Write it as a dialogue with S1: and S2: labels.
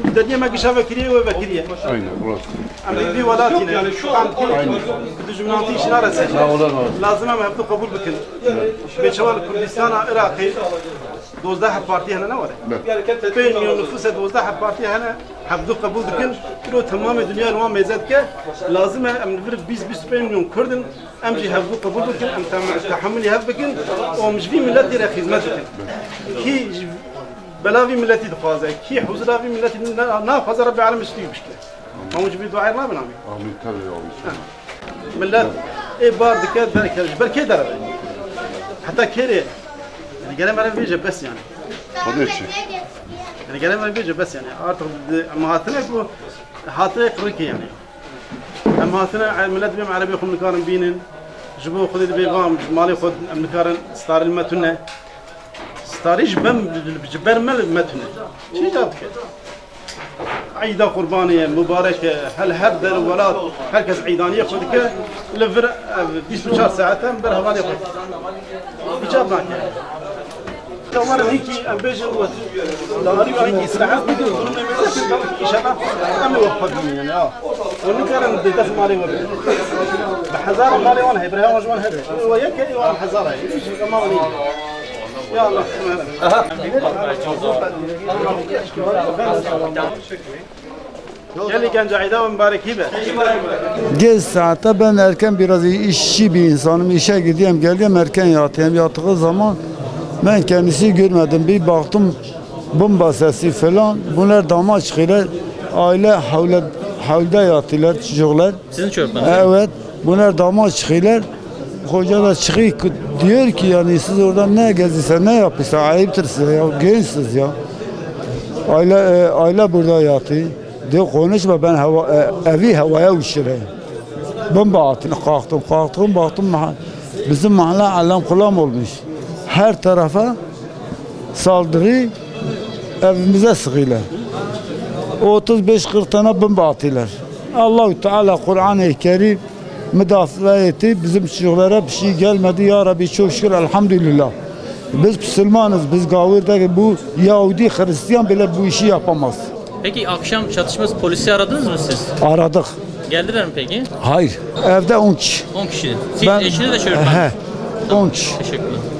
S1: الدنيا ما قشها بكريه وبكريه.
S2: Aynen burası.
S1: أما في ولاتنا يعني شو عم بدوش مناطيش نارسة. لازم هم هبطوا قبول بكن. بيشوال كردستان العراقي 12 بارتي هنا نورة. بين نفوس 12 بارتي هنا هبطوا قبول بكن. كله تمام الدنيا الوان ميزات كه لازم هم نفرق 20 مليون كردن أمجي هبطوا قبول بكن أم تحملي هب بكن ومش في ملة ترى خدمة بكن. كي بلاوي ملتي دخوازه كي حوزلاوي ملتي نافذ ربي على مستوي مشكله ما موجود دعاء الله بنامي
S2: Amin tabii abi.
S1: ملت اي بار دكات بركه درب حتى كيري يعني قال ما بيجي بس يعني
S2: Tabii ki.
S1: يعني قال ما بيجي بس يعني اعتقد مهاتنا هاتنا قريك يعني اما هاتنا ملت بيم عربي خم نكارن بينن جبو خذ بيغام مالي خذ نكارن ستار المتونه ستاريش بم جبر متونه شي جابك عيدة قربانية مباركة هل هب در ولاد هركز عيدانية خذك لفر 24 ساعة بر هوالي خذ بجاب معك كمان هيك أبيج داري وهيك سرعة بدون ظلم من شباب أنا وفقني يعني ونكرم ديتاس مالي وبي بحزار مالي وانا هبرها وجوان هبرها وياك وانا حزارها كمان وني يا الله Gelin genç ayda mübarek hibe.
S3: Geç saatte ben erken biraz işçi bir insanım. İşe gidiyorum geliyorum erken yatıyorum. Yattığı zaman ben kendisi görmedim. Bir baktım bomba sesi falan. Bunlar dama çıkıyorlar. Aile havluda yatıyorlar çocuklar.
S4: Sizin çocuklarınız?
S3: Evet. Bunlar dama çıkıyorlar. Hoca da çıkıyor diyor ki yani siz orada ne geziyorsunuz, ne yapıyorsunuz? Ayıptır size ya. Gençsiniz ya. Aile burada yatıyor. Diyor konuşma ben evi havaya uçurayım. Bomba atın kalktım baktım bizim mahalle alem kulağım olmuş. Her tarafa saldırı evimize sıkıyorlar. 35-40 tane bomba atıyorlar. Allah-u Teala Kur'an-ı Kerim müdafaa etti. Bizim çocuklara bir şey gelmedi. Ya Rabbi çok şükür elhamdülillah. Biz Müslümanız, biz gavurdaki bu Yahudi, Hristiyan bile bu işi yapamaz.
S4: Peki akşam çatışması polisi aradınız mı siz?
S3: Aradık.
S4: Geldiler mi peki?
S3: Hayır. Evde 10 kişi.
S4: 10 kişi. Siz eşiniz de çocuklar.
S3: He. 10 kişi.
S4: Teşekkürler.